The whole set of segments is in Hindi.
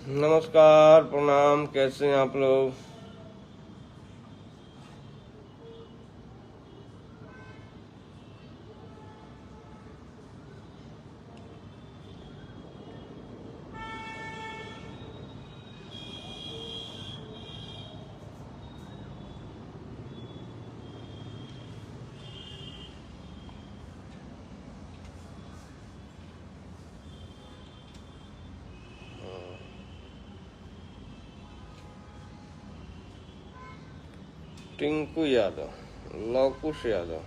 नमस्कार, प्रणाम। कैसे हैं आप लोग? टिंकू यादव, लवकुश यादव,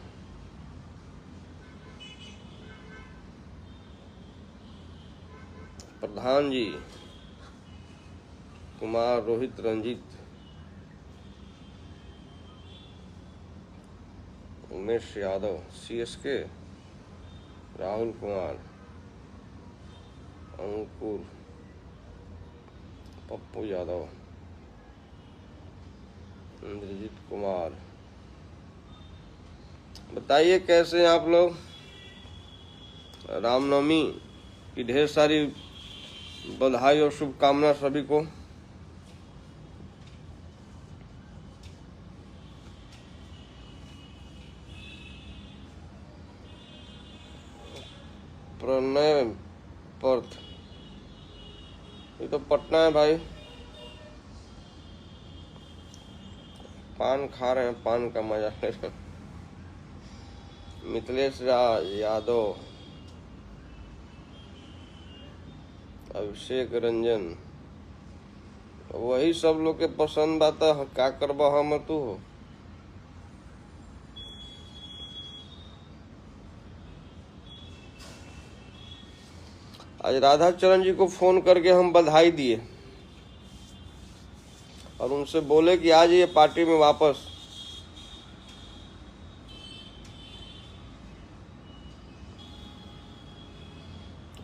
प्रधान जी, कुमार, रोहित, रंजीत, उमेश यादव, सीएसके, राहुल कुमार, अंकुर, पप्पू यादव, इंद्रजीत कुमार। बताइए कैसे हैं आप लोग? रामनवमी की ढेर सारी बधाई और शुभकामना सभी को। प्रणय पर्थ, ये तो पटना है भाई। पान खा रहे हैं, पान का मजा ले रहे हैं। मिथिलेश राज यादव, अभिषेक रंजन, वही सब लोग के पसंद आता है। क्या करबा हम तू हो। आज राधा चरण जी को फोन करके हम बधाई दिए और उनसे बोले कि आज ये पार्टी में वापस।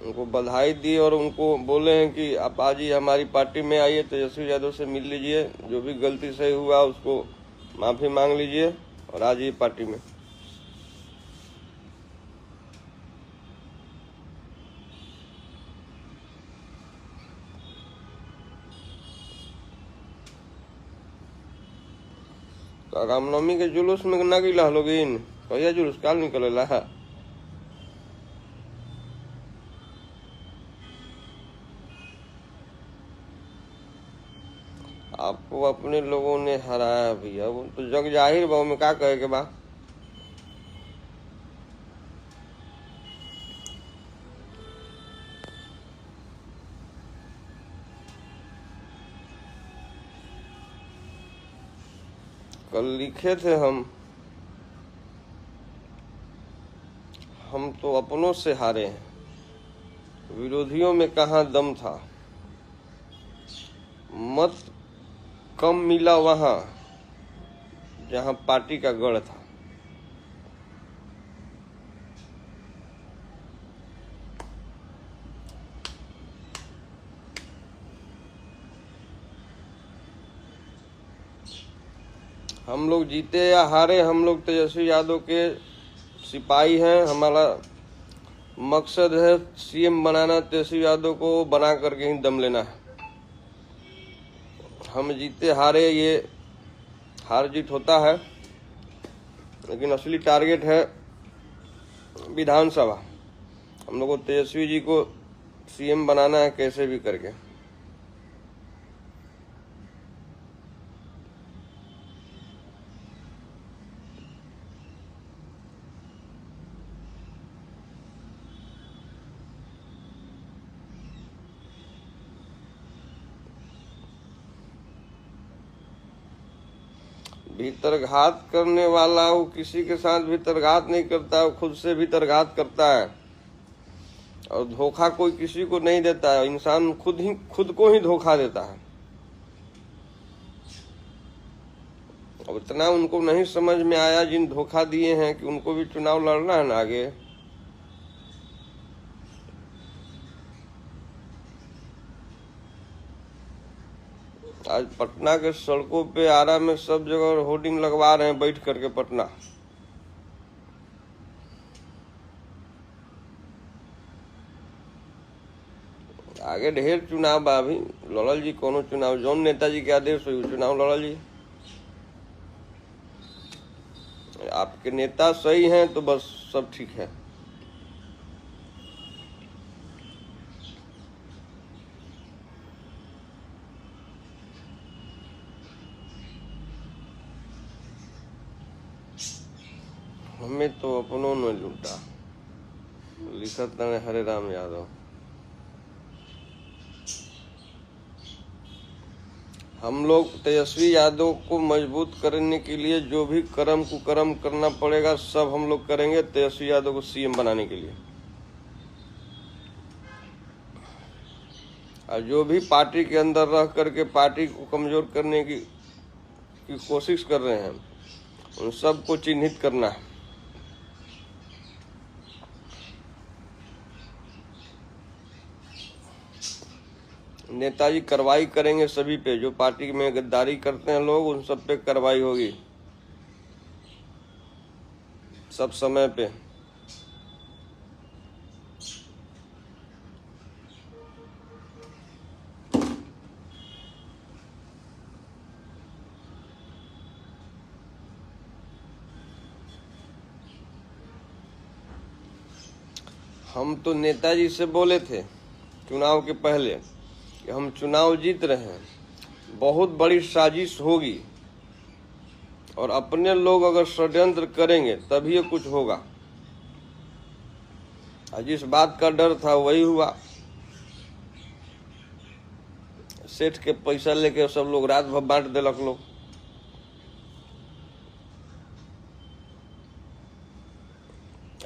उनको बधाई दी और उनको बोले हैं कि आप आज ही हमारी पार्टी में आइए, तेजस्वी यादव से मिल लीजिए, जो भी गलती से हुआ उसको माफी मांग लीजिए और आज ही पार्टी में। रामनवमी के जुलूस में ना गिला लोगिन, कहिया जुलूस काल निकलेला है। आपको अपने लोगों ने हराया भैया, वो तो जग जाहिर बा, में क्या कहे के बा। कल लिखे थे हम तो अपनों से हारे हैं, विरोधियों में कहाँ दम था। मत कम मिला वहां जहां पार्टी का गढ़ था। हम लोग जीते या हारे, हम लोग तेजस्वी यादव के सिपाही हैं। हमारा मकसद है सीएम बनाना, तेजस्वी यादव को बना करके ही दम लेना है। हम जीते हारे, ये हार जीत होता है, लेकिन असली टारगेट है विधानसभा। हम लोग को तेजस्वी जी को सीएम बनाना है कैसे भी करके। भीतरघात करने वाला वो किसी के साथ भीतरघात नहीं करता, वो खुद से भीतरघात करता है। और धोखा कोई किसी को नहीं देता है, इंसान खुद को ही धोखा देता है। अब इतना उनको नहीं समझ में आया जिन धोखा दिए हैं कि उनको भी चुनाव लड़ना है ना आगे। आज पटना के सड़कों पे, आरा में, सब जगह होर्डिंग लगवा रहे हैं बैठ करके पटना। आगे ढेर चुनाव बा अभी लड़ल जी, कोनो चुनाव जौन नेताजी के आदेश हुई चुनाव लड़ल जी। आपके नेता सही हैं तो बस सब ठीक है। हमें तो अपनों ने लूटा, लिखत ने हरे राम यादव। हम लोग तेजस्वी यादव को मजबूत करने के लिए जो भी कर्म कुकर्म करना पड़ेगा सब हम लोग करेंगे तेजस्वी यादव को सीएम बनाने के लिए। और जो भी पार्टी के अंदर रह करके पार्टी को कमजोर करने की कोशिश कर रहे हैं उन सबको चिन्हित करना है। नेताजी कार्रवाई करेंगे सभी पे, जो पार्टी में गद्दारी करते हैं लोग उन सब पे कार्रवाई होगी सब समय पे। हम तो नेताजी से बोले थे चुनाव के पहले कि हम चुनाव जीत रहे हैं, बहुत बड़ी साजिश होगी और अपने लोग अगर षड्यंत्र करेंगे तभी कुछ होगा। जिस बात का डर था वही हुआ। सेठ के पैसा लेके सब लोग रात भर बांट देलक लोग।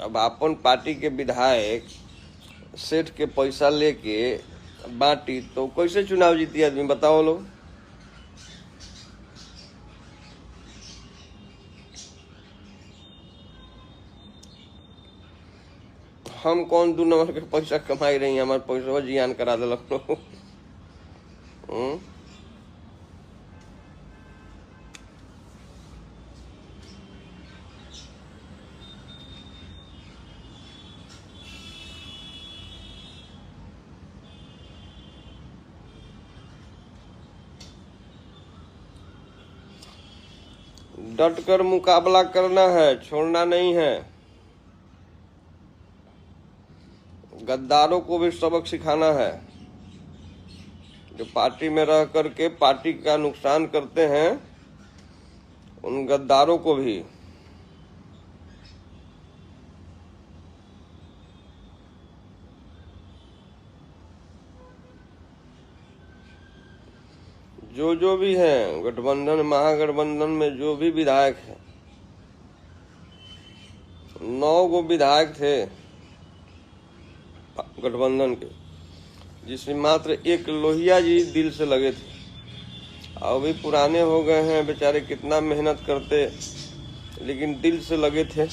अब अपन पार्टी के विधायक सेठ के पैसा लेके बांटी तो कैसे चुनाव जीती आदमी, बताओ लोग। हम कौन 2 नंबर के पैसा कमाई रही हैं, हमारे पैसा जियान करा दिलक लोग। डट कर मुकाबला करना है, छोड़ना नहीं है। गद्दारों को भी सबक सिखाना है, जो पार्टी में रह करके पार्टी का नुकसान करते हैं उन गद्दारों को भी। जो भी हैं गठबंधन महागठबंधन में जो भी विधायक हैं, 9 गो विधायक थे गठबंधन के, जिसमें मात्र एक लोहिया जी दिल से लगे थे। अब भी पुराने हो गए हैं बेचारे, कितना मेहनत करते लेकिन दिल से लगे थे।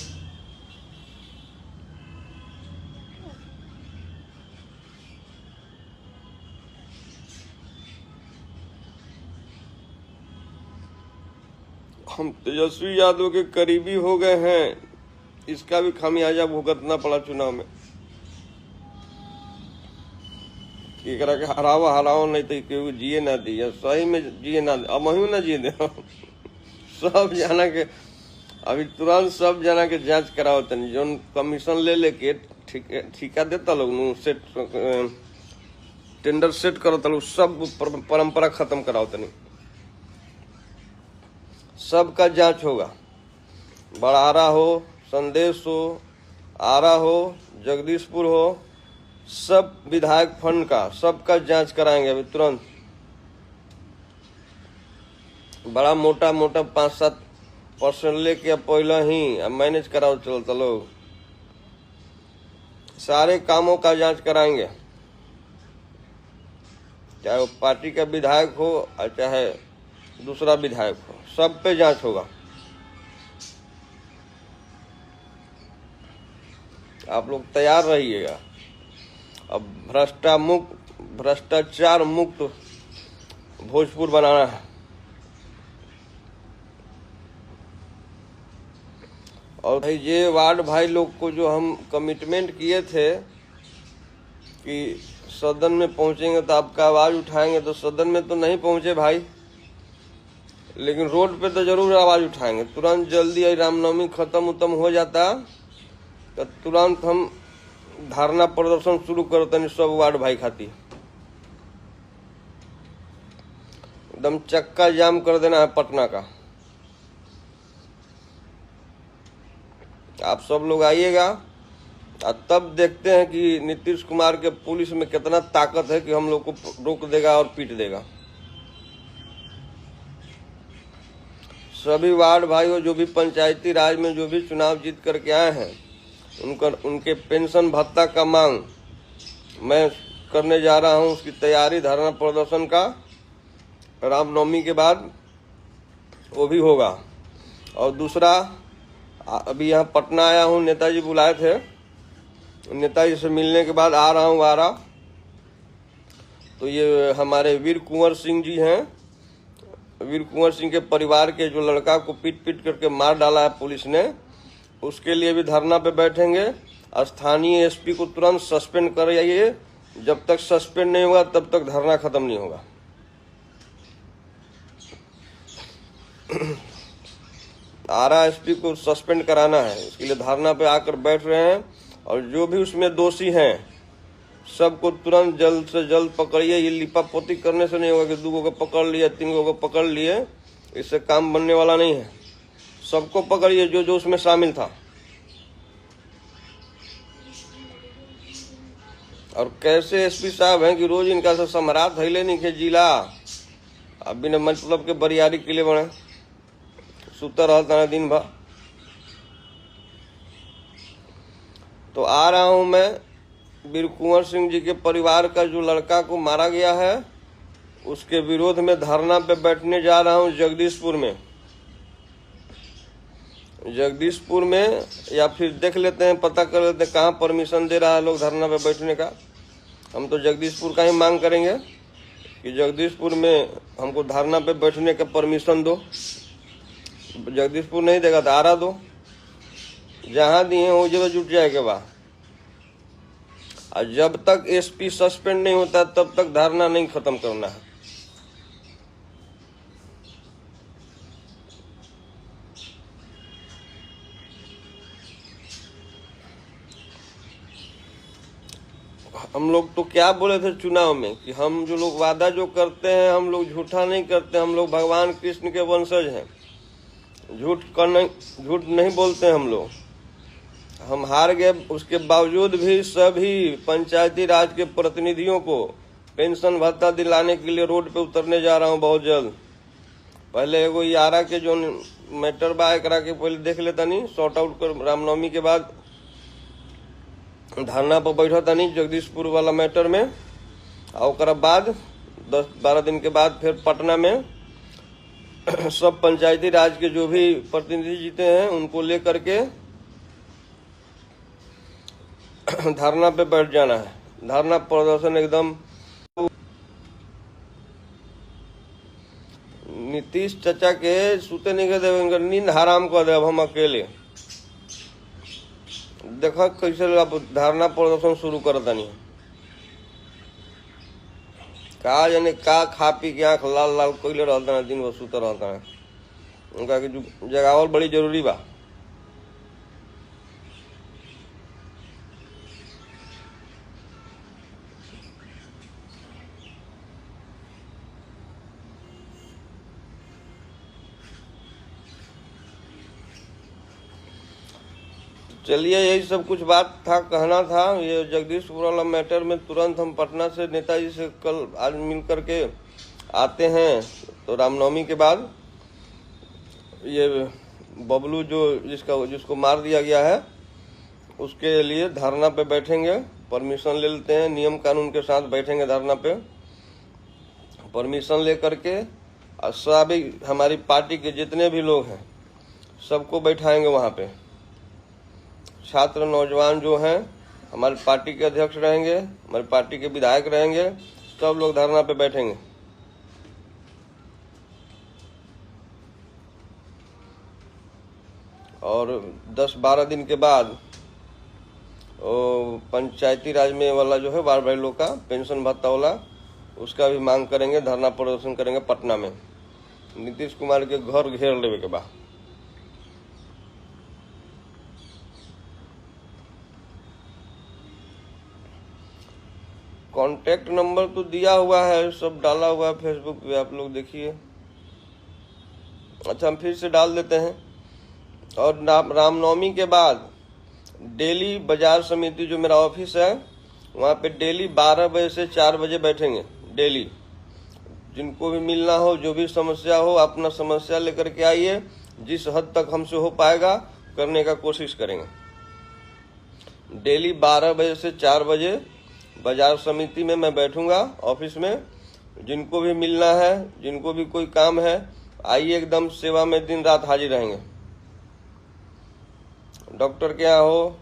हम तेजस्वी यादव के करीबी हो गए हैं, इसका भी खामियाजा भुगतना पड़ा चुनाव में। एकरा के हरावा नहीं तो केहू जिए ना दिया, सही में जिए ना, अब ना जिए दे। सब जना के अभी तुरंत सब जना के जांच कराओ तनी, जो कमीशन ले लेके ठिका देता लोग नु सेट टेंडर सेट करता लोग, सब परंपरा खत्म कराओ तनी। सबका जांच होगा, बड़ारा हो, संदेश हो, आरा हो, जगदीशपुर हो, सब विधायक फंड का सबका जांच कराएंगे अभी तुरंत। बड़ा मोटा 5-7% लेके अब पहले ही अब मैनेज कराओ चलता लोग। सारे कामों का जांच कराएंगे, चाहे वो पार्टी का विधायक हो और चाहे दूसरा विधायक हो, सब पे जांच होगा। आप लोग तैयार रहिएगा। अब भ्रष्टाचार मुक्त भोजपुर बनाना है। और भाई ये वार्ड भाई लोग को जो हम कमिटमेंट किए थे कि सदन में पहुंचेंगे तो आपका आवाज उठाएंगे, तो सदन में तो नहीं पहुंचे भाई, लेकिन रोड पे तो जरूर आवाज उठाएंगे। तुरंत जल्दी रामनवमी खत्म उतम हो जाता तो तुरंत हम धरना प्रदर्शन शुरू करते सब वार्ड भाई खाती, एकदम चक्का जाम कर देना है पटना का। आप सब लोग आइएगा और तब देखते हैं कि नीतीश कुमार के पुलिस में कितना ताकत है कि हम लोग को रोक देगा और पीट देगा। सभी वार्ड भाइयों जो भी पंचायती राज में जो भी चुनाव जीत करके आए हैं, उनके पेंशन भत्ता का मांग मैं करने जा रहा हूं, उसकी तैयारी धरना प्रदर्शन का रामनवमी के बाद वो भी होगा। और दूसरा, अभी यहाँ पटना आया हूँ, नेताजी बुलाए थे, नेताजी से मिलने के बाद आ रहा हूँ आरा। तो ये हमारे वीर कुंवर सिंह जी हैं, वीर कुंवर सिंह के परिवार के जो लड़का को पीट पीट करके मार डाला है पुलिस ने, उसके लिए भी धरना पे बैठेंगे। स्थानीय एसपी को तुरंत सस्पेंड कराइए, जब तक सस्पेंड नहीं होगा तब तक धरना खत्म नहीं होगा। आरा एसपी को सस्पेंड कराना है, इसके लिए धरना पे आकर बैठ रहे हैं। और जो भी उसमें दोषी हैं सबको तुरंत जल्द से जल्द पकड़िए। ये लिपापोती करने से नहीं होगा कि 2 को पकड़ लिए 3 को पकड़ लिए, इससे काम बनने वाला नहीं है। सबको पकड़िए जो जो उसमें शामिल था। और कैसे एसपी साहब हैं कि रोज इनका से सम्राट धैले नहीं के जिला, अब बिना मतलब के बरियारी के लिए बने सुता रहता है दिन भर। तो आ रहा हूं मैं, वीर कुंवर सिंह जी के परिवार का जो लड़का को मारा गया है उसके विरोध में धरना पे बैठने जा रहा हूं जगदीशपुर में। जगदीशपुर में, या फिर देख लेते हैं, पता कर लेते हैं कहाँ परमिशन दे रहा है लोग धरना पे बैठने का। हम तो जगदीशपुर का ही मांग करेंगे कि जगदीशपुर में हमको धरना पे बैठने का परमिशन दो। जगदीशपुर नहीं देगा तो आरा दो, जहां दिए वो जगह जुट जाएगा बा। और जब तक एसपी सस्पेंड नहीं होता तब तक धरना नहीं खत्म करना है। हम लोग तो क्या बोले थे चुनाव में कि हम जो लोग वादा जो करते हैं हम लोग झूठा नहीं करते, हम लोग भगवान कृष्ण के वंशज हैं, झूठ नहीं बोलते हम लोग। हम हार गए, उसके बावजूद भी सभी पंचायती राज के प्रतिनिधियों को पेंशन भत्ता दिलाने के लिए रोड पे उतरने जा रहा हूं बहुत जल्द। पहले एगो यारा के जो मैटर बा एकरा के पहले देख लेता नहीं, सॉर्ट आउट कर, रामनवमी के बाद धरना पर बैठा था नहीं जगदीशपुर वाला मैटर में। और ओकरा बाद 10-12 दिन के बाद फिर पटना में सब पंचायती राज के जो भी प्रतिनिधि जीते हैं उनको लेकर के धरना पे बैठ जाना है। धरना प्रदर्शन एकदम नीतीश चाचा के सुते नहीं के देवेंगे, नींद हराम कर दे। अब हम अकेले देखा कैसे अब धरना प्रदर्शन शुरू करता नहीं, का जाने का खा पी के आंख लाल लाल कोयले रहता है, दिन भर सुता रहता है। उनका कि जगावल बड़ी जरूरी बा। चलिए, यही सब कुछ बात था, कहना था। ये जगदीशपुर वाला मैटर में तुरंत हम पटना से नेताजी से कल आज मिल करके आते हैं। तो रामनवमी के बाद ये बबलू जो जिसको मार दिया गया है उसके लिए धरना पे बैठेंगे, परमिशन ले लेते हैं, नियम कानून के साथ बैठेंगे धरना पे, परमिशन ले करके। और सभी हमारी पार्टी के जितने भी लोग हैं सबको बैठाएंगे वहाँ पे। छात्र नौजवान जो हैं हमारी पार्टी के अध्यक्ष रहेंगे, हमारी पार्टी के विधायक रहेंगे, सब लोग धरना पे बैठेंगे। और 10-12 दिन के बाद पंचायती राज में वाला जो है बार भाई लोग का पेंशन भत्ता वाला, उसका भी मांग करेंगे, धरना प्रदर्शन करेंगे पटना में। नीतीश कुमार के घर घेर लेवे के बाद। कांटेक्ट नंबर तो दिया हुआ है, सब डाला हुआ है फेसबुक पे, आप लोग देखिए। अच्छा, हम फिर से डाल देते हैं। और रामनवमी के बाद डेली बाजार समिति जो मेरा ऑफिस है वहाँ पे डेली 12 बजे से 4 बजे बैठेंगे डेली। जिनको भी मिलना हो, जो भी समस्या हो, अपना समस्या लेकर के आइए। जिस हद तक हमसे हो पाएगा करने का कोशिश करेंगे। डेली 12 बजे से 4 बजे बाजार समिति में मैं बैठूंगा ऑफिस में। जिनको भी मिलना है, जिनको भी कोई काम है, आइए, एकदम सेवा में दिन रात हाजिर रहेंगे। डॉक्टर के यहाँ हो,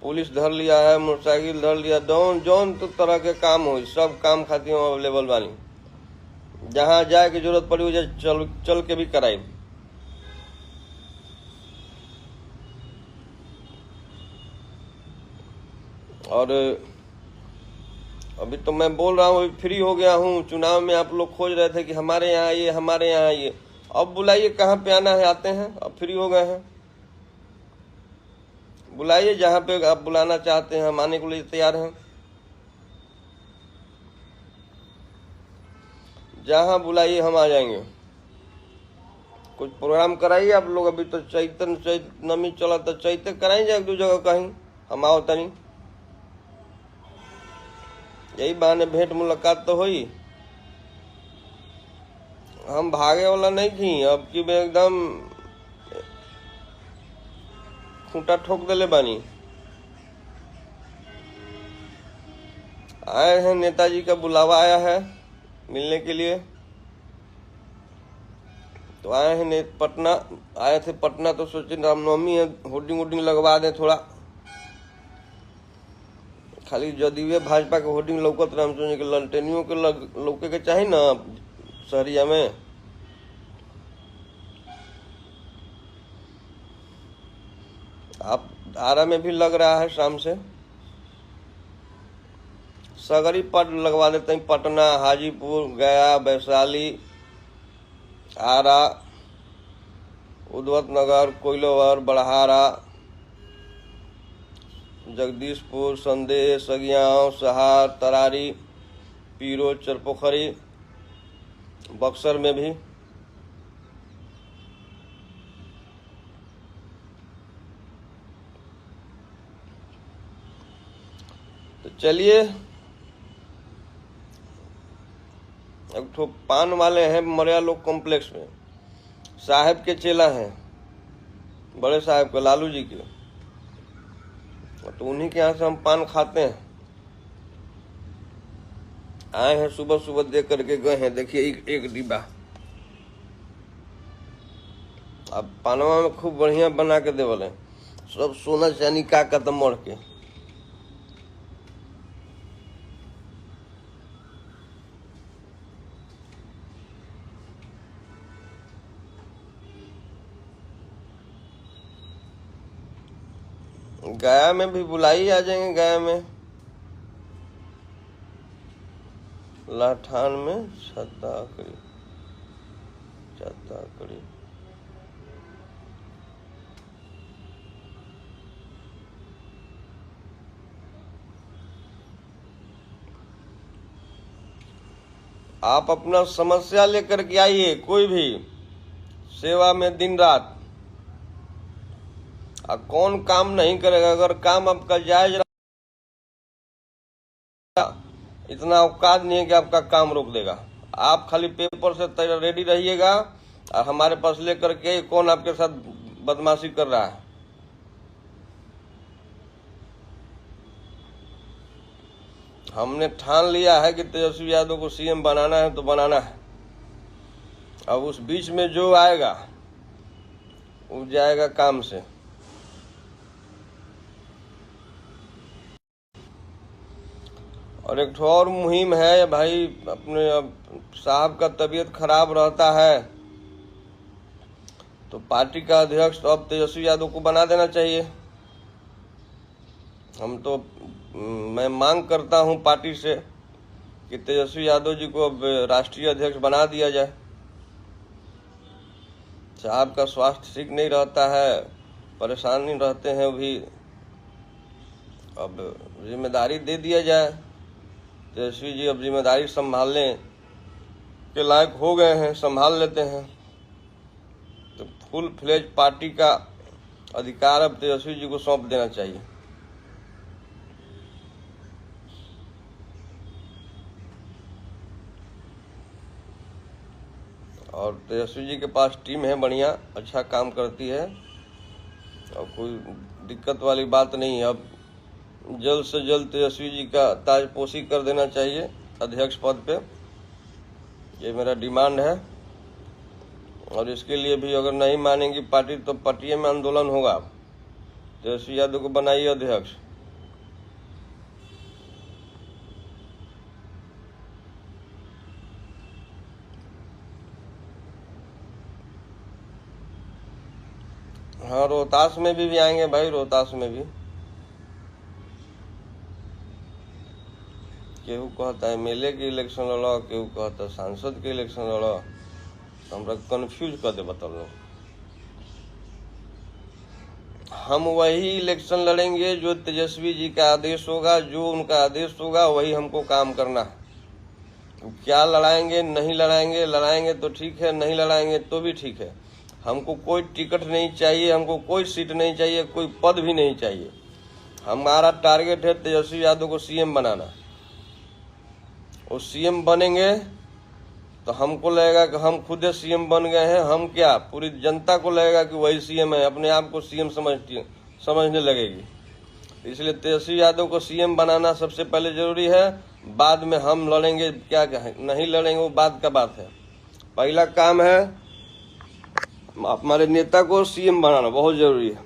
पुलिस धर लिया है, मोटरसाइकिल धर लिया, जौन तो तरह के काम हो, सब काम खातिर हम अवेलेबल बानी। जहाँ जाए की जरूरत पड़ी हो, चल के भी कराई। और अभी तो मैं बोल रहा हूँ, अभी फ्री हो गया हूँ। चुनाव में आप लोग खोज रहे थे कि हमारे यहाँ आइए, हमारे यहाँ आइए। अब बुलाइए, कहाँ पे आना है आते हैं। अब फ्री हो गए हैं, बुलाइए जहाँ पे आप बुलाना चाहते हैं, हम आने के लिए तैयार हैं। जहाँ बुलाइए हम आ जाएंगे। कुछ प्रोग्राम कराइए आप लोग। अभी तो चैत नमी चला, तो चैते कराएंगे एक दो जगह कहीं, हम आओ तनी। यही बहाने भेंट मुलाकात तो हुई। हम भागे वाला नहीं थी, अब की मैं एकदम खूंटा ठोक देले बानी। आए हैं, नेताजी का बुलावा आया है मिलने के लिए, तो आए हैं पटना। आए थे पटना तो सोचे रामनवमी है, होर्डिंग वोर्डिंग लगवा दें थोड़ा। खाली जदयू भाजपा के होर्डिंग लौकत रहे, हम सोचे कि ललटेनियों के लौके के चाहिए ना शहरिया में। आप आरा में भी लग रहा है शाम से, सगरी पट लगवा देते हैं। पटना, हाजीपुर, गया, वैशाली, आरा, उद्वत नगर, कोइलवर, बड़हारा, जगदीशपुर, संदेश, सगियाव, सहार, तरारी, पीरो, चरपोखरी, बक्सर में भी। तो चलिए, एक ठो पान वाले हैं मरिया लोग कॉम्प्लेक्स में, साहब के चेला हैं, बड़े साहब के, लालू जी के। तो उन्हीं के यहाँ से हम पान खाते हैं। आए हैं, सुबह सुबह देख करके गए हैं। देखिए एक डिब्बा। अब पानवा में खूब बढ़िया बना के देवल है, सब सोना चांदी का कदम मर के। गया में भी बुलाई आ जाएंगे। गया में, लाठान में छताकड़ी। आप अपना समस्या लेकर के आइए, कोई भी, सेवा में दिन रात। कौन काम नहीं करेगा? अगर काम आपका जायज, इतना औकात नहीं है कि आपका काम रोक देगा। आप खाली पेपर से रेडी रहिएगा और हमारे पास लेकर के कौन आपके साथ बदमाशी कर रहा है। हमने ठान लिया है कि तेजस्वी यादव को सीएम बनाना है तो बनाना है। अब उस बीच में जो आएगा वो जाएगा काम से। और एक और मुहिम है भाई, अपने साहब का तबीयत खराब रहता है तो पार्टी का अध्यक्ष तो अब तेजस्वी यादव को बना देना चाहिए। मैं मांग करता हूं पार्टी से कि तेजस्वी यादव जी को अब राष्ट्रीय अध्यक्ष बना दिया जाए। साहब का स्वास्थ्य ठीक नहीं रहता है, परेशानी रहते हैं भी, अब जिम्मेदारी दे दिया जाए। तेजस्वी जी अब जिम्मेदारी संभालने के लायक हो गए हैं, संभाल लेते हैं, तो फुल फ्लेज पार्टी का अधिकार अब तेजस्वी जी को सौंप देना चाहिए। और तेजस्वी जी के पास टीम है बढ़िया, अच्छा काम करती है और कोई दिक्कत वाली बात नहीं है। अब जल्द से जल्द तेजस्वी जी का ताजपोशी कर देना चाहिए अध्यक्ष पद पे, ये मेरा डिमांड है। और इसके लिए भी अगर नहीं मानेंगी पार्टी तो पटिया में आंदोलन होगा। तेजस्वी यादव को बनाइए अध्यक्ष। हाँ, रोहतास में भी आएंगे भाई, रोहतास में भी केहू कहता है एमएलए के इलेक्शन लड़ो, केहू कहता है सांसद के इलेक्शन लड़ो, हमरा कंफ्यूज कर दे बतल। हम वही इलेक्शन लड़ेंगे जो तेजस्वी जी का आदेश होगा, जो उनका आदेश होगा वही हमको काम करना है। क्या लड़ाएंगे नहीं लड़ाएंगे, लड़ाएंगे तो ठीक है, नहीं लड़ाएंगे तो भी ठीक है। हमको कोई टिकट नहीं चाहिए, हमको कोई सीट नहीं चाहिए, कोई पद भी नहीं चाहिए। हमारा टारगेट है तेजस्वी यादव को सीएम बनाना। वो सीएम बनेंगे तो हमको लगेगा कि हम खुद सीएम बन गए हैं। हम क्या, पूरी जनता को लगेगा कि वही सीएम है, अपने आप को सीएम समझने लगेगी। इसलिए तेजस्वी यादव को सीएम बनाना सबसे पहले जरूरी है। बाद में हम लड़ेंगे, क्या नहीं लड़ेंगे वो बाद का बात है। पहला काम है हमारे नेता को सीएम बनाना, बहुत जरूरी है।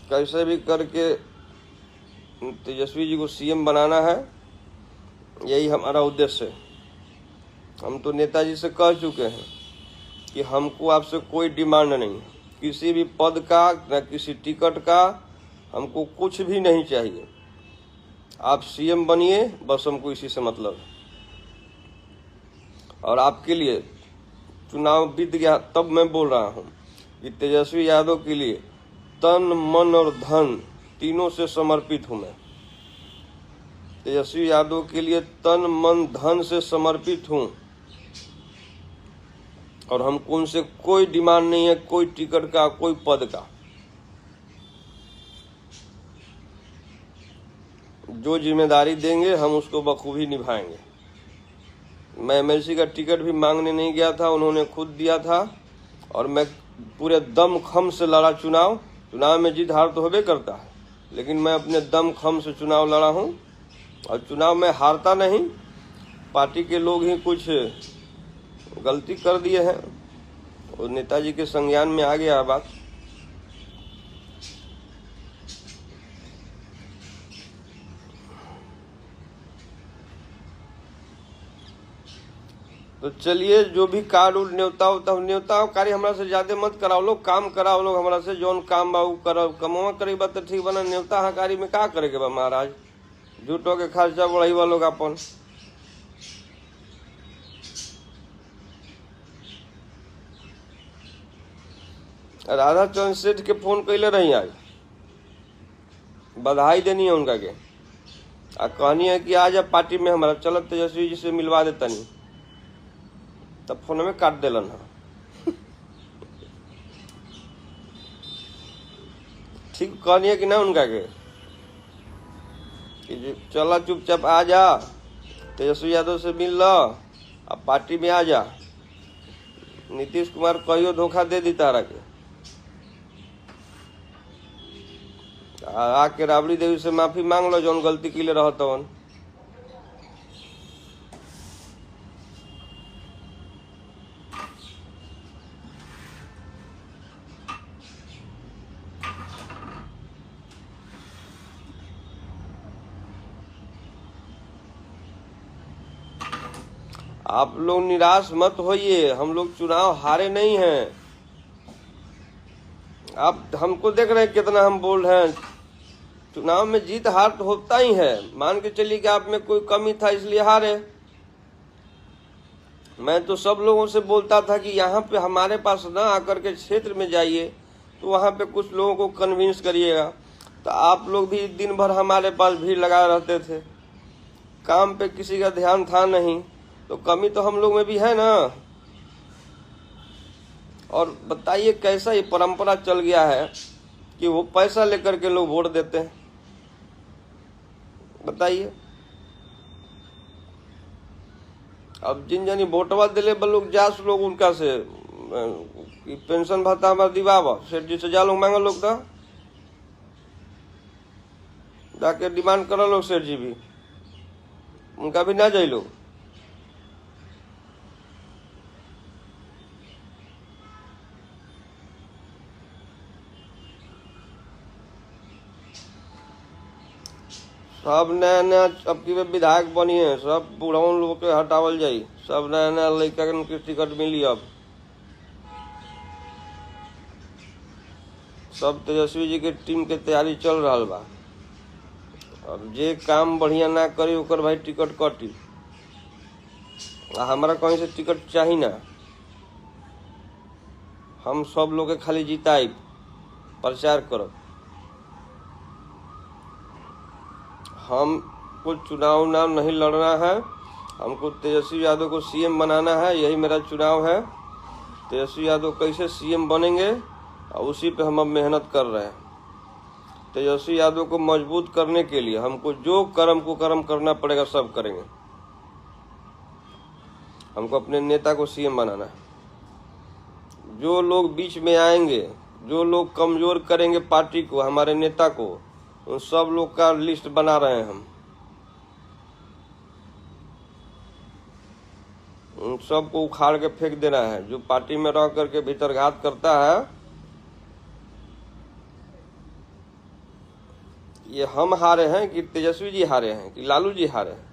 कैसे भी करके तेजस्वी जी को सीएम बनाना है, यही हमारा उद्देश्य है। हम तो नेताजी से कह चुके हैं कि हमको आपसे कोई डिमांड नहीं, किसी भी पद का न किसी टिकट का, हमको कुछ भी नहीं चाहिए। आप सीएम बनिए, बस हमको इसी से मतलब है। और आपके लिए चुनाव बीत गया तब मैं बोल रहा हूं कि तेजस्वी यादव के लिए तन मन और धन तीनों से समर्पित हूं मैं। तेजस्वी यादव के लिए तन मन धन से समर्पित हूं और हमको उनसे कोई डिमांड नहीं है, कोई टिकट का, कोई पद का। जो जिम्मेदारी देंगे हम उसको बखूबी निभाएंगे। मैं एमएलसी का टिकट भी मांगने नहीं गया था, उन्होंने खुद दिया था और मैं पूरे दम खम से लड़ा चुनाव। चुनाव में जीत हार तो होबे करता है, लेकिन मैं अपने दम खम से चुनाव लड़ा हूं और चुनाव में हारता नहीं। पार्टी के लोग ही कुछ गलती कर दिए हैं और नेताजी के संज्ञान में आ गया बात। तो चलिए, जो भी कार्य न्योता कार्य हमरा से ज्यादा मत कराओ लोग, काम कराओ लोग हमरा से। जौन काम बा करो, कमवा करे बा तो ठीक बना। न्योता हकारी में का करे के बा महाराज, झूठो के खर्चा बढ़ाई बा लोग अपन। राधा चंद्र सेठ के फोन कैले रही, आज बधाई देनी है उनका के, आ कहनी है कि आज पार्टी में हमारा चलत तेजस्वी जी से मिलवा देता नहीं, तब फोन में काट दिलन है। ठीक कहनी है कि ना उनका के कि चला चुपचाप आ जा, तेजस्वी यादव से मिल लो, अब पार्टी में आ जा। नीतीश कुमार कहियो धोखा दे दी तारा के, आके राबड़ी देवी से माफी मांग लो जौन गलती के लिए रहता हूं। आप लोग निराश मत होइए, हम लोग चुनाव हारे नहीं हैं। आप हमको देख रहे हैं कितना हम बोल रहे हैं। चुनाव में जीत हार तो होता ही है, मान के चलिए कि आप में कोई कमी था इसलिए हारे। मैं तो सब लोगों से बोलता था कि यहाँ पे हमारे पास ना आकर के क्षेत्र में जाइए, तो वहाँ पे कुछ लोगों को कन्विंस करिएगा। तो आप लोग भी दिन भर हमारे पास भीड़ लगाए रहते थे, काम पे किसी का ध्यान था नहीं, तो कमी तो हम लोग में भी है ना। और बताइए कैसा ये परंपरा चल गया है कि वो पैसा लेकर के लोग वोट देते हैं, बताइए। अब जिन जनी वोटवा दिले लोग जास लोग उनका से पेंशन भत्ता हमारा दिवावा सेठ जी से जा लोग मांगे लोग था जाके डिमांड करो लोग, सेठ जी भी उनका भी ना जाए लोग। सब नया नया अब की विधायक बनी है, सब बुढ़ाओं लोग के हटावल जाई, सब नया नया लड़का के टिकट मिली। अब सब तेजस्वी जी के टीम के तैयारी चल रहा बा। अब जे काम बढ़िया ना करी ओकर भाई टिकट कटी, हमारा कहीं से टिकट चाहिए ना। हम सब लोग के खाली जिताई प्रचार करब। हमको चुनाव नहीं लड़ना है, हमको तेजस्वी यादव को सीएम बनाना है, यही मेरा चुनाव है। तेजस्वी यादव कैसे सीएम बनेंगे और उसी पे हम अब मेहनत कर रहे हैं। तेजस्वी यादव को मजबूत करने के लिए हमको जो कर्म करना पड़ेगा सब करेंगे। हमको अपने नेता को सीएम बनाना है। जो लोग बीच में आएंगे, जो लोग कमजोर करेंगे पार्टी को, हमारे नेता को, उन सब लोग का लिस्ट बना रहे हैं हम। उन सबको उखाड़ के फेंक देना है। जो पार्टी में रह करके भीतरघात करता है, ये हम हारे हैं कि तेजस्वी जी हारे हैं कि लालू जी हारे हैं?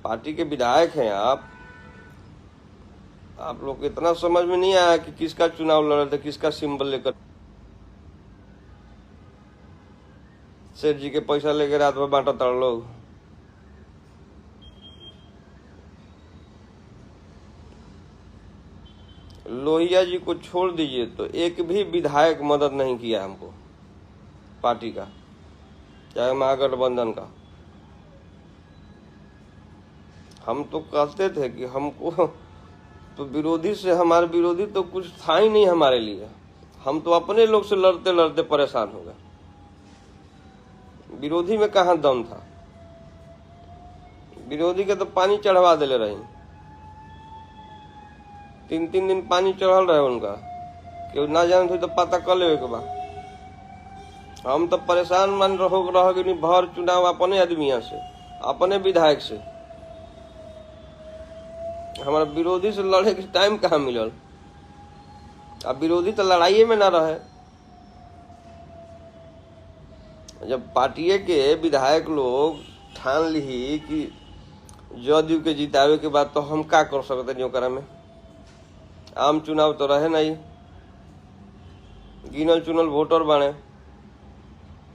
पार्टी के विधायक हैं आप लोग को इतना समझ में नहीं आया कि किसका चुनाव लड़ रहे थे, किसका सिंबल लेकर। सेठ जी के पैसा लेकर रात भर बांटा था लोग। लोहिया जी को छोड़ दीजिए तो एक भी विधायक मदद नहीं किया हमको पार्टी का, चाहे महागठबंधन का। हम तो कहते थे कि हमको तो विरोधी से, हमारे विरोधी तो कुछ था ही नहीं हमारे लिए। हम तो अपने लोग से लड़ते लड़ते परेशान हो गए। विरोधी में कहाँ दम था? विरोधी के तो पानी चढ़वा देले रही, 3-3 दिन पानी चढ़ल रहे उनका, कि ना जाने थे तो पता कर ले के बाद। हम तो परेशान मन रहोगे नहीं भर चुनाव अपने आदमिया से, अपने विधायक से। हमारा विरोधी से लड़े के टाइम कहाँ मिलल? अब विरोधी तो लड़ाई में ना रहे। जब पार्टी के विधायक लोग ठान ली कि जदयू के जितावे के बाद, तो हम क्या कर सकते नहीं ओकरा में? आम चुनाव तो रहे नहीं, गिनल चुनल वोटर बने,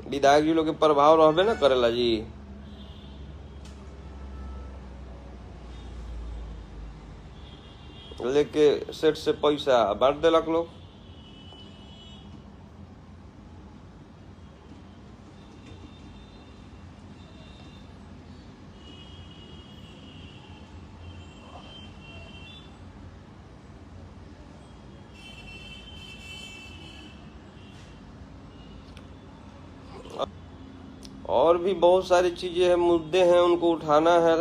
विधायक जी लोग के प्रभाव रहबे ना करेला जी। लेके सेठ से पैसा बांट देलक लोग। और भी बहुत सारी चीजें हैं, मुद्दे हैं, उनको उठाना है।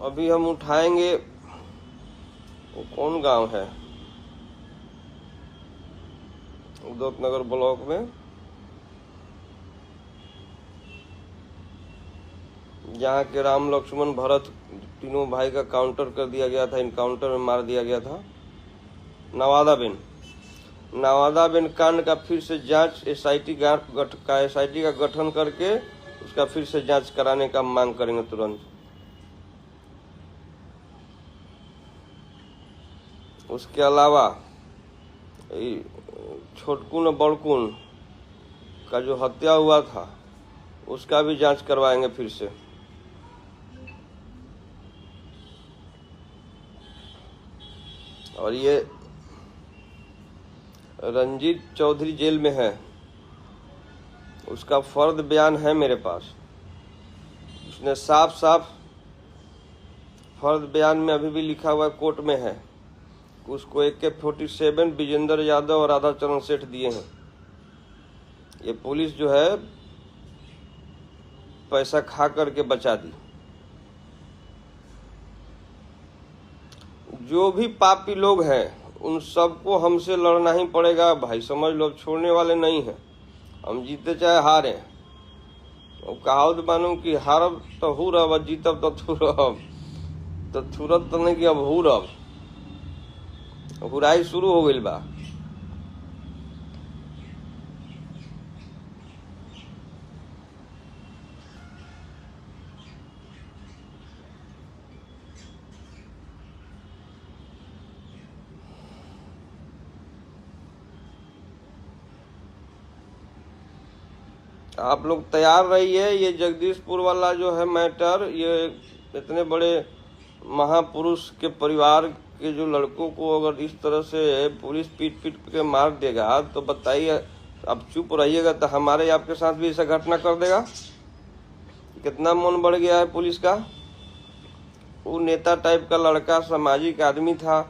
अभी हम उठाएंगे। वो कौन गांव है उदयनगर ब्लॉक में, जहाँ के राम लक्ष्मण भरत तीनों भाई का काउंटर कर दिया गया था, इनकाउंटर में मार दिया गया था। नवादा बेन कांड का फिर से जांच एसआईटी का गठन करके उसका फिर से जांच कराने का मांग करेंगे तुरंत। उसके अलावा छोटकुन और बड़कुन का जो हत्या हुआ था उसका भी जांच करवाएंगे फिर से। और ये रंजीत चौधरी जेल में है, उसका फर्द बयान है मेरे पास। उसने साफ साफ फर्द बयान में अभी भी लिखा हुआ कोर्ट में है, उसको AK-47 विजेंद्र यादव और राधाचरण सेठ दिए हैं। ये पुलिस जो है पैसा खा करके बचा दी। जो भी पापी लोग हैं उन सबको हमसे लड़ना ही पड़ेगा भाई, समझ लो, छोड़ने वाले नहीं हैं। हम जीते चाहे हारे। कहावत मानो कि हारब तो हुरब, जीतब तो थुरब, तो थुरत तो नहीं कि अब हुरब, हुराई शुरू हो गई बा। आप लोग तैयार रहिए। ये जगदीशपुर वाला जो है मैटर, ये इतने बड़े महापुरुष के परिवार के जो लड़कों को अगर इस तरह से पुलिस पीट पीट के मार देगा तो बताइए, अब चुप रहिएगा तो हमारे आपके साथ भी ऐसा घटना कर देगा। कितना मन बढ़ गया है पुलिस का। वो नेता टाइप का लड़का, सामाजिक आदमी था,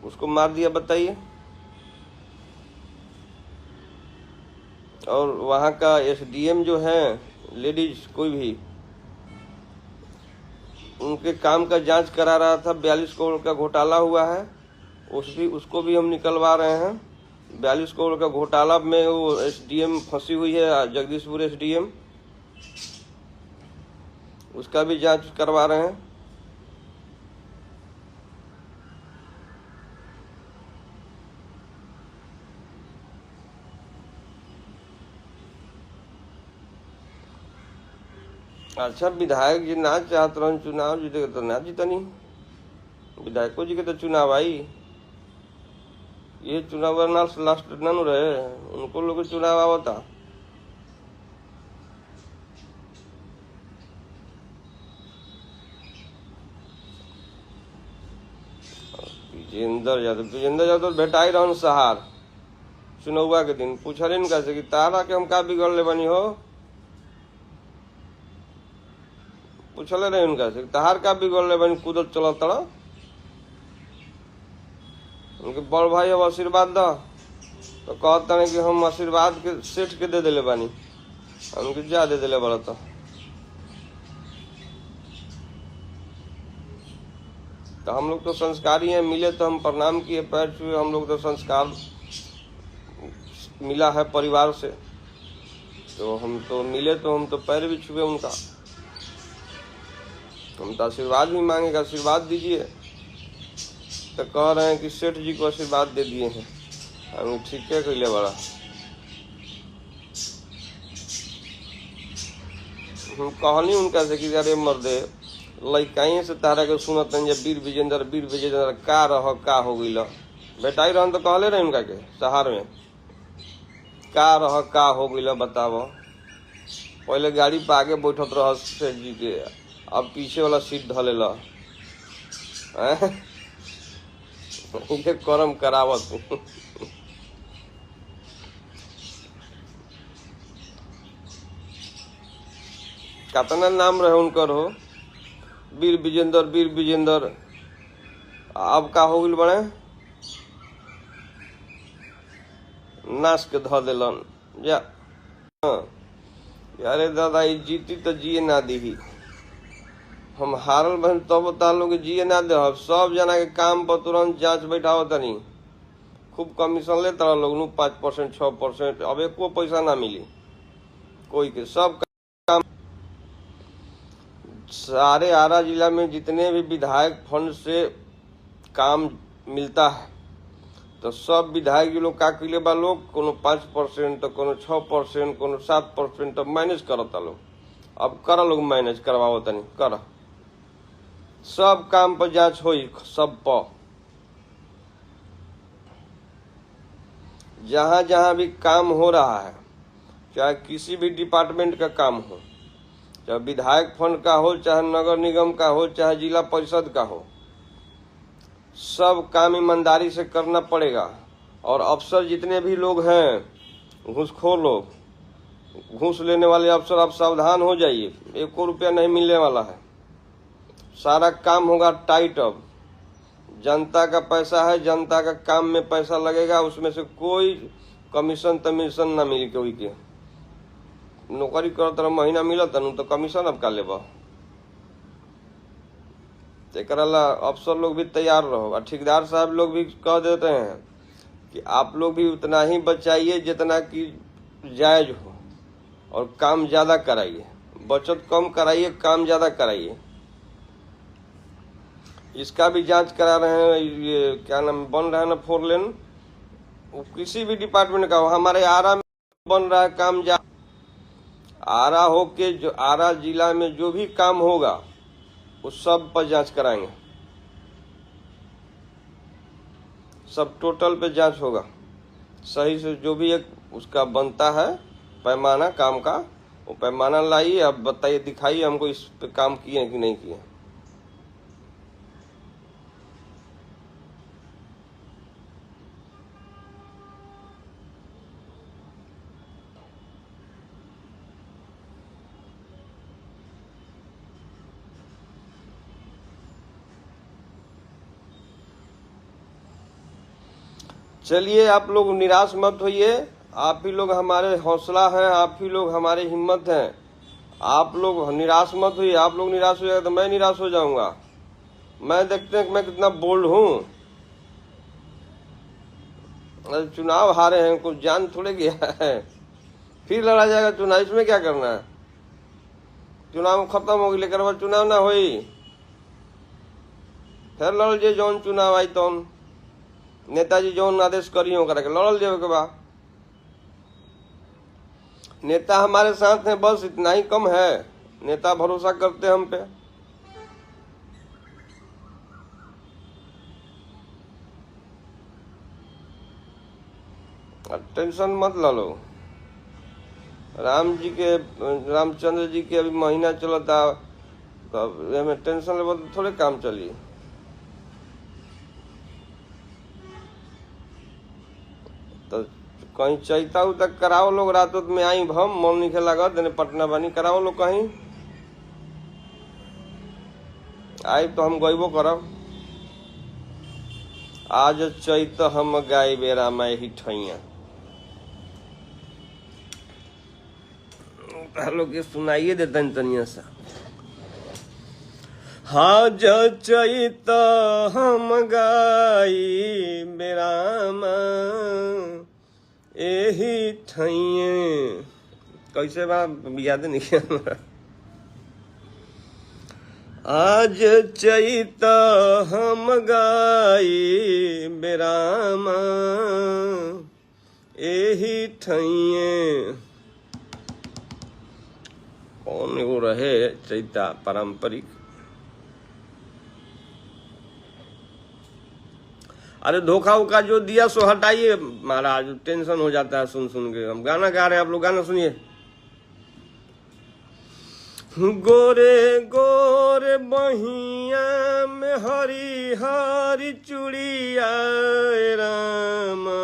उसको मार दिया, बताइए। और वहाँ का SDM जो है, लेडीज कोई भी, उनके काम का जांच करा रहा था। 42 करोड़ का घोटाला हुआ है, उसको भी हम निकलवा रहे हैं। 42 करोड़ का घोटाला में वो SDM फंसी हुई है, जगदीशपुर SDM, उसका भी जांच करवा रहे हैं। अच्छा, विधायक जी ना चाहत रहन चुनाव जीते तो ना जीतनी, विधायकों जी के तो चुनाव आई, ये चुनाव लास्ट न रहे, उनको लोग चुनाव आवता। विजेंद्र यादव भेटाई रहन सहार चुनौवा के दिन, पूछलिन कैसे कि तारा के हम का बिगड़ ले बनी हो, पूछले रहे उनका से तहार का बिगड़ ले बनी, कूदत चल तड़ा। उनके बड़ भाई अब आशीर्वाद द, तो कहता नहीं कि हम आशीर्वाद के सेठ के दे दिले बानी, उनके जा दे दिले बड़ा। तो हम लोग तो संस्कारी हैं, मिले तो हम प्रणाम किए, पैर छुए, हम लोग तो संस्कार मिला है परिवार से, तो हम तो मिले तो हम तो पैर भी छुए उनका, हम तो आशीर्वाद भी मांगेगा, आशीर्वाद दीजिए। तो कह रहे हैं कि सेठ जी को आशीर्वाद दे दिए हैं, हम ठीक है कैले बड़ा। हम कहनी उनका से कि अरे मर्दे लइकाई से तारा के सुनत वीर विजेंद्र का रह का हो गई, बेटाई रहन तो कहले रहे उनका के शहर में का रह का हो गई, बताव। पहले गाड़ी पे आगे बैठत रह सेठ जी के, अब पीछे वाला सीट धले ला, ये करम करावत। कितना नाम रहे उनकर हो, वीर विजेंद्र, अब का हो गई बड़े, नाश के ध दिलन जा। अरे दादा ये जीती तो जिए ना दी, हम हारल बहन तब बता लो कि जिए ना दे। सब जना के काम पर तुरंत जांच बैठाओ तनी, खूब कमीशन ले तरह लोग 5% 6%, अब एको पैसा ना मिली कोई के। सब काम सारे आरा जिला में जितने भी विधायक फंड से काम मिलता है, तो सब विधायक जी लोग का किले बा लोग, कोनो 5% तो कोनो 6%, कोनो 7%, तो मैनेज करता लोग। अब करा लोग मैनेज करवाओ तनी, करा सब काम पर जांच होई सब पर। जहाँ जहाँ भी काम हो रहा है, चाहे किसी भी डिपार्टमेंट का काम हो, चाहे विधायक फंड का हो, चाहे नगर निगम का हो, चाहे जिला परिषद का हो, सब काम ईमानदारी से करना पड़ेगा। और अफसर जितने भी लोग हैं, घूसखोर लोग, घूस लेने वाले अफसर, आप सावधान हो जाइए, 1 रुपया नहीं मिलने वाला है। सारा काम होगा टाइट। अब जनता का पैसा है, जनता का काम में पैसा लगेगा, उसमें से कोई कमीशन तमीशन ना मिली। कोई के नौकरी करत रह, महीना मिलत न तो कमीशन अब का लेबा। एकरा अफसर लोग भी तैयार रहो, और ठेकेदार साहब लोग भी कह देते हैं कि आप लोग भी उतना ही बचाइए जितना कि जायज हो, और काम ज्यादा कराइए, बचत कम कराइए, काम ज्यादा कराइए। इसका भी जांच करा रहे हैं, ये क्या नाम बन रहा है ना 4 लेन, वो किसी भी डिपार्टमेंट का हो। हमारे आरा में बन रहा है काम, आरा हो के जो आरा जिला में जो भी काम होगा उस सब पर जांच कराएंगे, सब टोटल पे जांच होगा सही से। जो भी एक उसका बनता है पैमाना काम का, वो पैमाना लाइए, अब बताइए, दिखाइए हमको इस पे काम किए कि नहीं किए। चलिए, आप लोग निराश मत होइए, आप ही लोग हमारे हौसला हैं, आप ही लोग हमारे हिम्मत हैं। आप लोग निराश मत होइए। आप लोग निराश हो जाएगा तो मैं निराश हो जाऊंगा। मैं देखते हैं कि मैं कितना बोल्ड हूँ। चुनाव हारे हैं, कुछ जान थोड़े गया है, फिर लड़ा जाएगा चुनाव, इसमें क्या करना है। चुनाव खत्म हो गई, लेकर अब चुनाव ना होई, फिर लड़ जे जौन चुनाव आई तौन नेताजी जौन आदेश करी हो करके लड़ल जाए के बाद। नेता हमारे साथ हैं, बस इतना ही कम है। नेता भरोसा करते हम पे। टेंशन मत लो। रामचंद्र जी के अभी महीना चलता, तब टेंशन लेवल तो थोड़े काम चली। तो कहीं चैता तक कराओ लोग, रातों में आई हम मन नहीं खेला देने पटना बनी कराओ लोग, कहीं आई तो हम गईबो करब। आज चैत हम गाय बेरा मैं ही ठैया। लोग के सुनाइए देता तनिया सा। हाँ चैत हम गाई बेरामा एही ठैये। कैसे बा याद नहीं किया। आज चैत हम गाई बेरामा एही ठैये। कौन वो रहे चैता पारंपरिक। अरे धोखा उखा जो दिया सो हटाइए महाराज, टेंशन हो जाता है सुन सुन के। हम गाना गा रहे हैं, आप लोग गाना सुनिए। गोरे गोरे बहिया में हरी हरी चूड़िया रामा,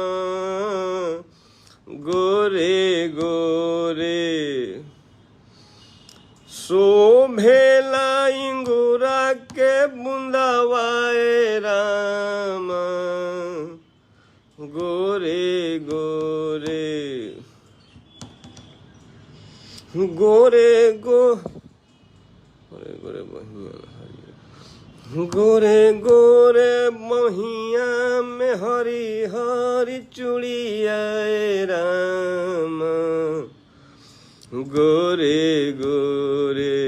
गोरे गोरे शोभेला इंगूरा के बुंदावाए रामा, गोरे गोरे गोरे गोरे गोरे बहिया, गोरे गोरे बहिया में हरी हरी चूड़िया रामा, गोरे गोरे।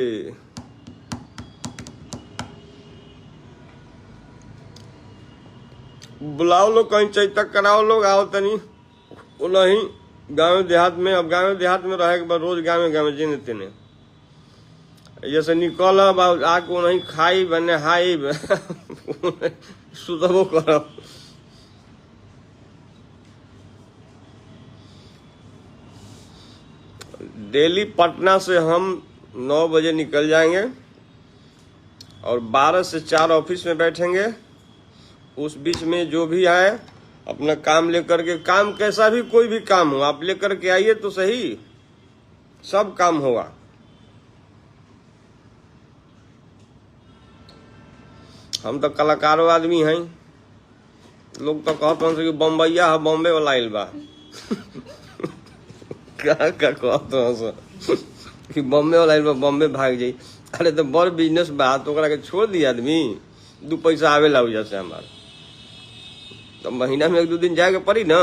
बुलाओ लोग, कहीं चैता कराओ लोग, आओ तनी नहीं गाँव देहात में। अब गाँव देहात में रहे के बाद रोज गाँव गाँव जेने तेने जैसे निकल आके नहीं खाई बने हाई सुतबो करब। डेली पटना से हम 9 बजे निकल जाएंगे और 12 से 4 ऑफिस में बैठेंगे। उस बीच में जो भी आए अपना काम लेकर के, काम कैसा भी कोई भी काम हो आप लेकर के आइए तो सही, सब काम होगा। हम तो कलाकारों आदमी हैं। लोग तो कहते हैं कि बम्बैया है, बॉम्बे वाला आइल बा क्या कहते हैं कि बॉम्बे वाला आइल बा, बॉम्बे भाग जाई। अरे तो बड़ बिजनेस बा तो ओकरा के छोड़ दिया आदमी, 2 पैसा आवे ला जैसे हमारे तो महीना में 1-2 दिन जाके पड़ी ना,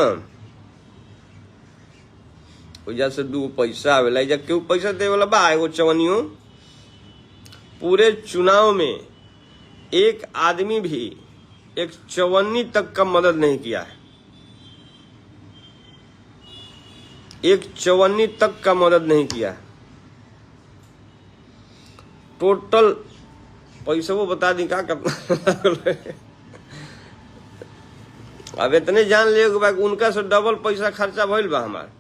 वजह से 2 पैसा आवेला। जब क्यों पैसा दे वाला बा एगो चवनियो। पूरे चुनाव में एक आदमी भी एक चवन्नी तक का मदद नहीं किया है, एक चवन्नी तक का मदद नहीं किया है। टोटल पैसा वो बता दी क्या करना अब इतने जान ले उनका से डबल पैसा खर्चा भइल बा। हमार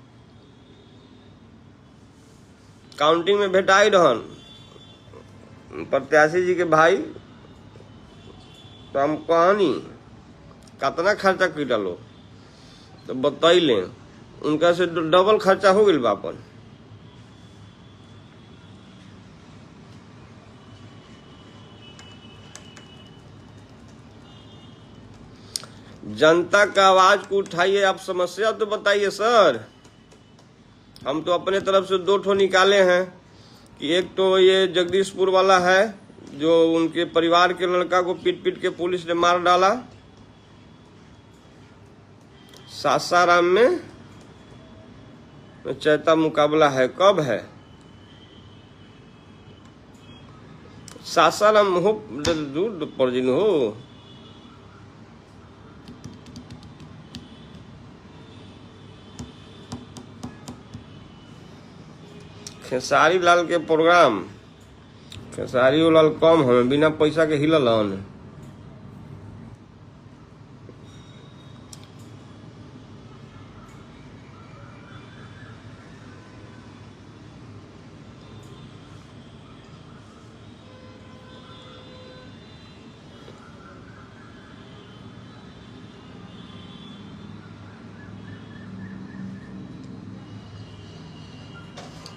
काउंटिंग में भेटाई रहन प्रत्याशी जी के भाई, तो हम कहानी कितना खर्चा की डालो तो बतैले, उनका से डबल खर्चा हो गई बापन। जनता का आवाज को उठाइए, आप समस्या तो बताइए सर। हम तो अपने तरफ से 2 ठो निकाले हैं कि एक तो ये जगदीशपुर वाला है जो उनके परिवार के लड़का को पीट पीट के पुलिस ने मार डाला। सासाराम में चैता मुकाबला है, कब है? सासाराम हो दूर पर जिन हो। खेसारी लाल के प्रोग्राम, खेसारी लाल कम हमें बिना पैसा के हिलल हन।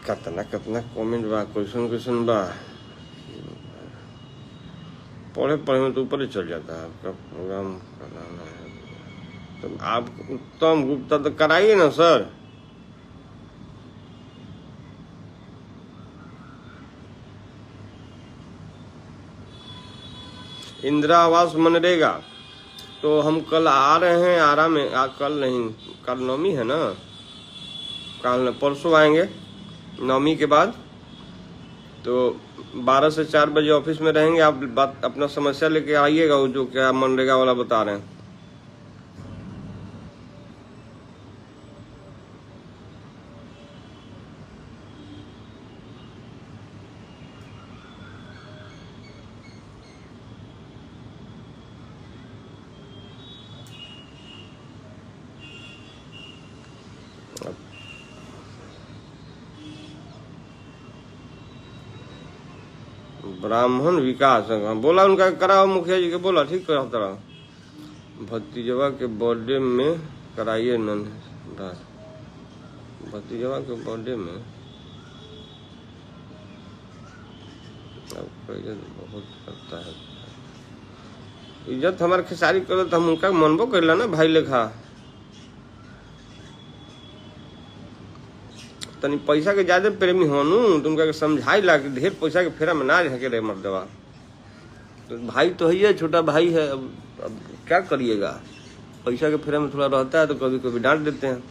कितना कमेंट बा, क्वेश्चन बा, पढ़े में तो ऊपर ही चल जाता है। आपका प्रोग्राम कराना है तो आप उत्तम गुप्ता तो कराइए ना सर। इंदिरा आवास मनरेगा तो हम कल आ रहे हैं आरा में, कल नहीं, कल नवमी है ना, कल परसों आएंगे नवमी के बाद। तो 12 से 4 बजे ऑफिस में रहेंगे। आप बात अपना समस्या लेके आइएगा, वो जो क्या मनरेगा वाला बता रहे हैं। ब्राह्मण विकास बोला, उनका कराओ, मुखिया जी के बोला ठीक करा तरह। भतीजवा के बर्थडे में कराइए नंद, भतीजवा के बर्थडे में बहुत करता है। इज्जत हमारे खेसारी करो तो हम उनका मनबो कर ना भाई लेखा। तनी पैसा के ज्यादा प्रेमी होनू तो उनका समझाई ला कि ढेर पैसा के फेरा में ना रह रे मर्दवा। तो भाई तो है, छोटा भाई है, अब क्या करिएगा। पैसा के फेरा में थोड़ा रहता है तो कभी कभी डांट देते हैं।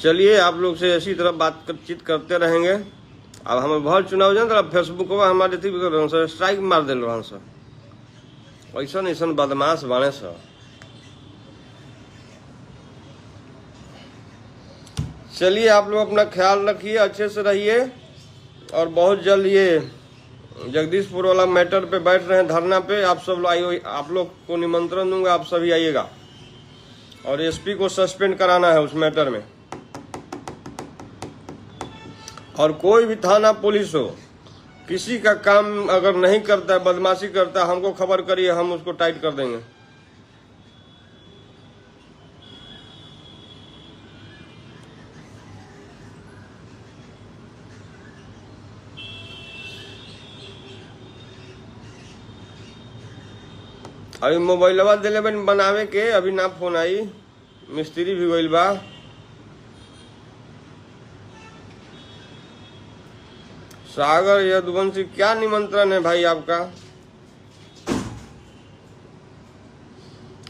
चलिए आप लोग से इसी तरह बातचीत करते रहेंगे। अब हमें बहुत चुनाव जान फेसबुक हमारे स्ट्राइक मार दिल रहा सर, ऐसा बदमाश बने सर। चलिए आप लोग अपना ख्याल रखिए, अच्छे से रहिए और बहुत जल्द ये जगदीशपुर वाला मैटर पे बैठ रहे हैं धरना पे। आप सब आप लोग को निमंत्रण दूंगा, आप सभी आइएगा। और एसपी को सस्पेंड कराना है उस मैटर में। और कोई भी थाना पुलिस हो, किसी का काम अगर नहीं करता है, बदमाशी करता है, हमको खबर करिए, हम उसको टाइट कर देंगे। अभी मोबाइलवा दिले बनावे के, अभी ना फोन आई, मिस्त्री भी गइल बा। सागर यदुवंशी, क्या निमंत्रण है भाई आपका?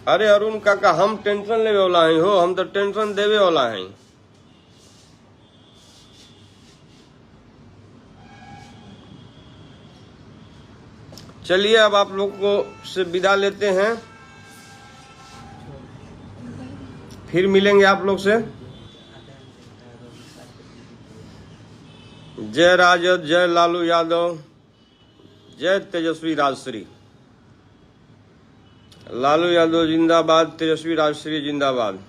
अरे अरुण काका, हम टेंशन लेवे वाला है हो, हम तो टेंशन देवे वाला है। चलिए अब आप लोग को से विदा लेते हैं, फिर मिलेंगे आप लोग से। जय राजद, जय लालू यादव, जय तेजस्वी राजश्री। लालू यादव जिंदाबाद, तेजस्वी राजश्री जिंदाबाद।